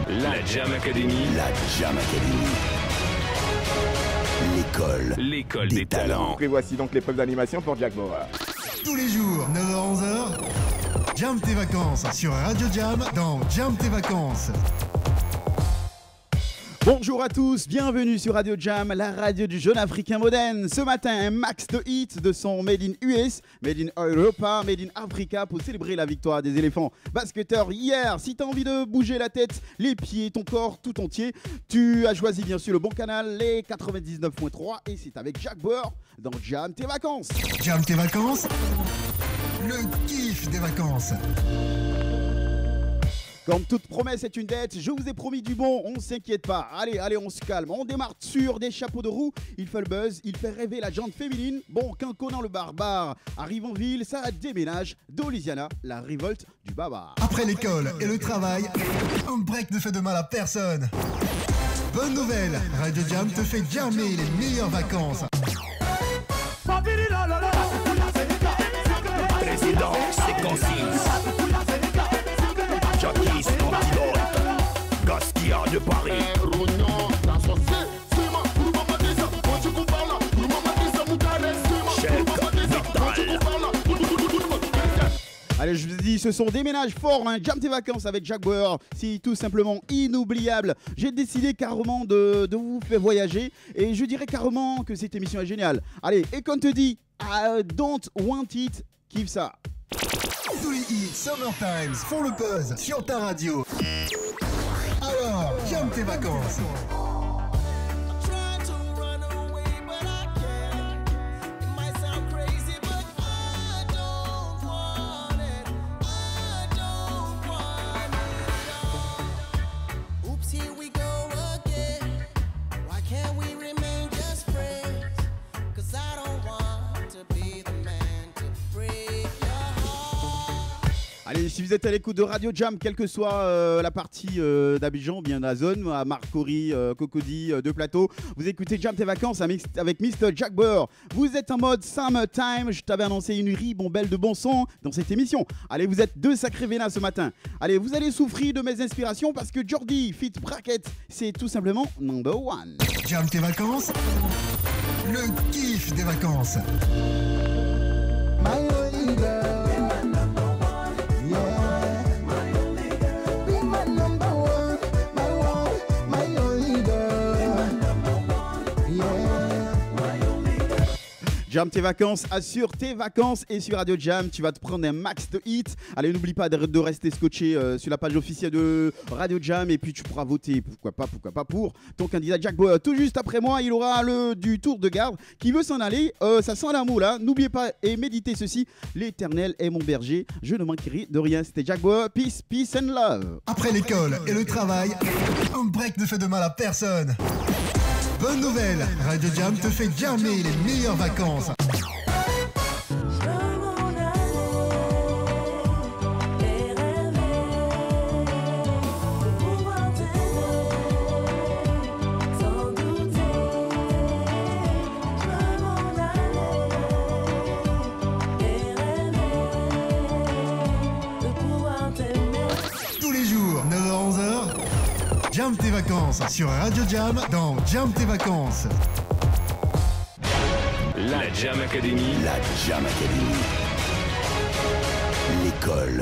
La Jam Academy. La Jam Academy. L'école des talents. Et voici donc l'épreuve d'animation pour Jack Bauer. Tous les jours, 9h-11h, Jam tes vacances sur Radio Jam dans Jam tes vacances. Bonjour à tous, bienvenue sur Radio Jam, la radio du jeune africain moderne. Ce matin, un max de hits de son Made in US, Made in Europa, Made in Africa pour célébrer la victoire des éléphants basketteurs hier. Si tu as envie de bouger la tête, les pieds, ton corps tout entier, tu as choisi bien sûr le bon canal, les 99.3 et c'est avec Jack Bauer dans Jam tes vacances. Jam tes vacances, le kiff des vacances. Comme toute promesse est une dette, je vous ai promis du bon, on s'inquiète pas. Allez, on se calme. On démarre sur des chapeaux de roue. Il fait le buzz, il fait rêver la jante féminine. Bon, quand Conan le barbare arrive en ville, ça déménage de Louisiana, la révolte du baba. Après l'école et le travail, un break ne fait de mal à personne. Bonne nouvelle, Radio Jam te fait jammer les meilleures vacances. Président, c'est consigne. Jackie, c'est antidote. Gaskia de Paris. Allez, je vous dis, ce sont des ménages forts, hein. Jam tes vacances avec Jack Bauer, c'est tout simplement inoubliable. J'ai décidé carrément de vous faire voyager et je dirais carrément que cette émission est géniale. Allez, et quand on te dit I don't want it, kiffe ça. Tous les hits Summertime font le buzz sur ta radio. Alors, Jam tes vacances. Allez, si vous êtes à l'écoute de Radio Jam, quelle que soit la partie d'Abidjan, bien la zone, à Marcory, Cocody, de Plateau, vous écoutez Jam tes vacances avec Mr. Jack Bauer. Vous êtes en mode Summertime, je t'avais annoncé une ribambelle de bon son dans cette émission. Allez, vous êtes deux sacrés vénas ce matin. Allez, vous allez souffrir de mes inspirations parce que Jordi Fit Bracket, c'est tout simplement number one. Jam tes vacances, le kiff des vacances. My only girl. Jam tes vacances, assure tes vacances et sur Radio Jam, tu vas te prendre un max de hits. Allez, n'oublie pas de rester scotché sur la page officielle de Radio Jam et puis tu pourras voter, pourquoi pas, pour ton candidat Jack Bauer. Tout juste après moi, il aura le du tour de garde qui veut s'en aller. Ça sent l'amour là. N'oubliez pas et méditez ceci. L'Éternel est mon berger. Je ne manquerai de rien. C'était Jack Bauer. Peace, peace and love. Après l'école et le travail, un break ne fait de mal à personne. Bonne nouvelle, Radio Jam te fait jammer les meilleures vacances. Tous les jours, 9h-11h, Jam tes vacances sur Radio Jam dans Jam tes vacances. La Jam Academy. La Jam Academy.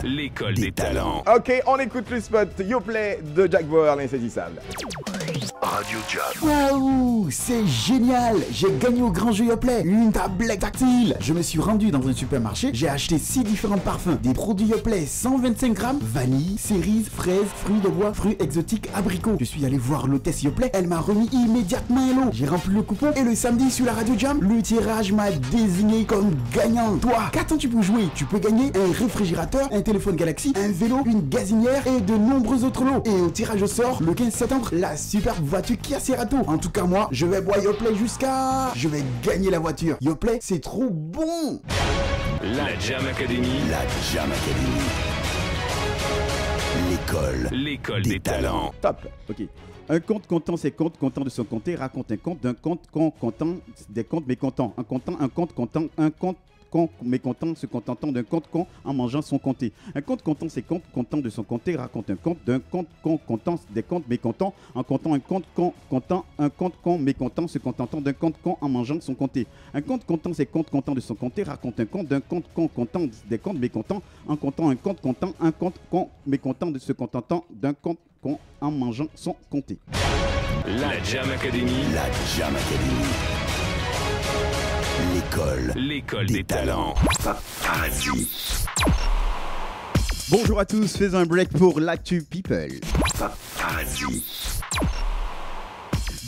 L'école des talents. Ok, on écoute le spot Yoplait de Jack Bauer, l'insaisissable. Radio Jam. Waouh, c'est génial! J'ai gagné au grand jeu Yoplait une tablette tactile. Je me suis rendu dans un supermarché, j'ai acheté 6 différents parfums, des produits Yoplait 125 grammes, vanille, cerise, fraise, fruits de bois, fruits exotiques, abricots. Je suis allé voir l'hôtesse Yoplait, elle m'a remis immédiatement un lot. J'ai rempli le coupon et le samedi sur la Radio Jam, le tirage m'a désigné comme gagnant. Toi, qu'attends-tu pour jouer? Tu peux gagner un réfrigérateur, un téléphone Galaxy, un vélo, une gazinière et de nombreux autres lots. Et au tirage au sort, le 15 septembre, la superbe voiture Kia Cerato. En tout cas moi, je vais boire Yoplait jusqu'à... Je vais gagner la voiture. Yoplait, c'est trop bon. La Jam Academy. La Jam Academy. L'école des talents. Top. Ok. Un conte content, c'est conte content de son compter, raconte un conte d'un conte content des contes mécontents. Un conte content, un conte con mécontent se contentant d'un conte con en mangeant son comté. Un conte content, c'est conte content de son comté, raconte un conte d'un conte con content des contes mécontents en comptant un conte con content, un conte con mécontent se contentant d'un conte con en mangeant son comté. Un conte content, c'est conte content de son comté, raconte un conte d'un conte con content des contes mécontents en comptant un conte content, un conte con mécontent de se contentant d'un conte con en mangeant son comté. La Jam Academy. La Jam Academy. L'école des talents. Paparazzi. Bonjour à tous, faisons un break pour l'actu people. Paparazzi.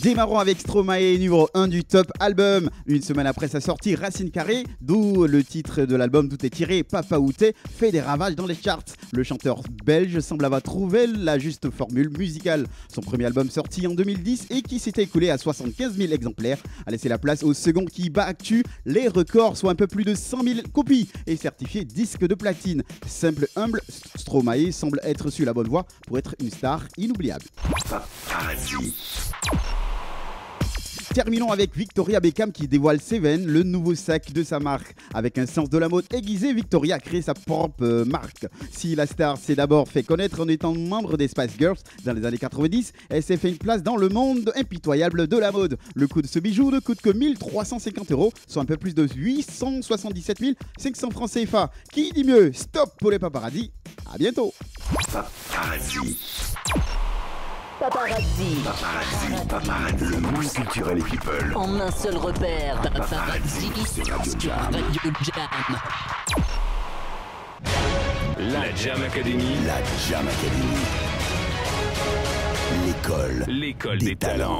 Démarrons avec Stromae, numéro 1 du top album. Une semaine après sa sortie, Racine Carrée, d'où le titre de l'album d'où est tiré, Papa Outé, fait des ravages dans les charts. Le chanteur belge semble avoir trouvé la juste formule musicale. Son premier album sorti en 2010 et qui s'était écoulé à 75 000 exemplaires a laissé la place au second qui bat actu les records, soit un peu plus de 100 000 copies et certifié disque de platine. Simple, humble, Stromae semble être sur la bonne voie pour être une star inoubliable. Paparazzi. Terminons avec Victoria Beckham qui dévoile Seven, le nouveau sac de sa marque. Avec un sens de la mode aiguisé, Victoria a créé sa propre marque. Si la star s'est d'abord fait connaître en étant membre des Spice Girls dans les années 90, elle s'est fait une place dans le monde impitoyable de la mode. Le coût de ce bijou ne coûte que 1350 €, soit un peu plus de 877 500 francs CFA. Qui dit mieux? Stop pour les paparazzis. À bientôt. Paparazzi. Paparazzi. Paparazzi. Le monde culturel et people. En un seul repère. Paparazzi sur Radio Jam. La Jam Academy. La Jam Academy. L'école L'école des talents.